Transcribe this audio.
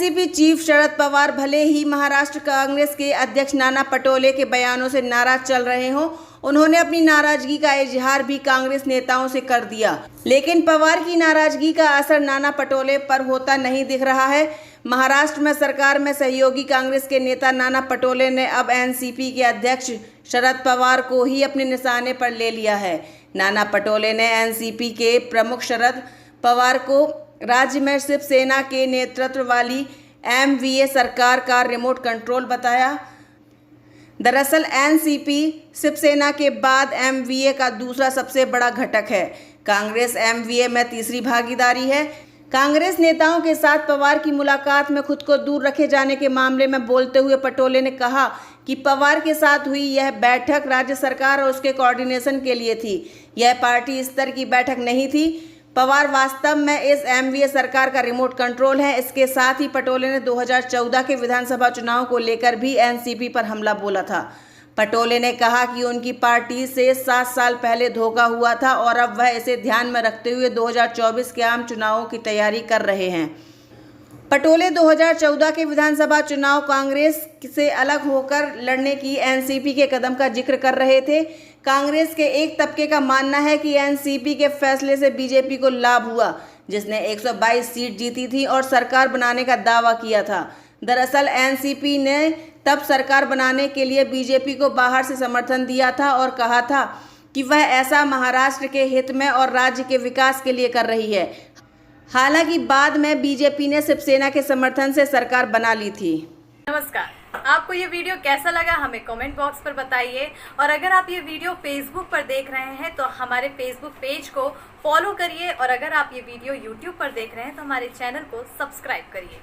NCP chief Sharad Pawar भले ही महाराष्ट्र कांग्रेस के अध्यक्ष नाना पटोले के बयानों से नाराज चल रहे हों, उन्होंने अपनी नाराजगी का इजहार भी कांग्रेस नेताओं से कर दिया। लेकिन पवार की नाराजगी का असर नाना पटोले पर होता नहीं दिख रहा है। महाराष्ट्र में सरकार में सहयोगी कांग्रेस के नेता नाना पटोले ने अब एनसीपी के अध्यक्ष शरद पवार को ही अपने निशाने पर ले लिया है। नाना पटोले ने एनसीपी के प्रमुख शरद पवार को राज्य में शिवसेना के नेतृत्व वाली एमवीए सरकार का रिमोट कंट्रोल बताया। दरअसल एनसीपी शिवसेना के बाद एमवीए का दूसरा सबसे बड़ा घटक है। कांग्रेस एमवीए में तीसरी भागीदारी है। कांग्रेस नेताओं के साथ पवार की मुलाकात में खुद को दूर रखे जाने के मामले में बोलते हुए पटोले ने कहा कि पवार के साथ हुई यह बैठक राज्य सरकार और उसके कोऑर्डिनेशन के लिए थी। यह पार्टी स्तर की बैठक नहीं थी। पवार वास्तव में इस एमवीए सरकार का रिमोट कंट्रोल है। इसके साथ ही पटोले ने 2014 के विधानसभा चुनाव को लेकर भी एनसीपी पर हमला बोला था। पटोले ने कहा कि उनकी पार्टी से 7 साल पहले धोखा हुआ था और अब वह इसे ध्यान में रखते हुए 2024 के आम चुनावों की तैयारी कर रहे हैं। पटोले 2014 के विधानसभा चुनाव कांग्रेस से अलग होकर लड़ने की एनसीपी के कदम का जिक्र कर रहे थे। कांग्रेस के एक तबके का मानना है कि एनसीपी के फैसले से बीजेपी को लाभ हुआ, जिसने 122 सीट जीती थी और सरकार बनाने का दावा किया था। दरअसल एनसीपी ने तब सरकार बनाने के लिए बीजेपी को बाहर से समर्थन दिया था और कहा था कि वह ऐसा महाराष्ट्र के हित में और राज्य के विकास के लिए कर रही है। हालांकि बाद में बीजेपी ने शिवसेना के समर्थन से सरकार बना ली थी। नमस्कार, आपको ये वीडियो कैसा लगा हमें कमेंट बॉक्स पर बताइए। और अगर आप ये वीडियो फेसबुक पर देख रहे हैं तो हमारे फेसबुक पेज को फॉलो करिए, और अगर आप ये वीडियो यूट्यूब पर देख रहे हैं तो हमारे चैनल को सब्सक्राइब करिए।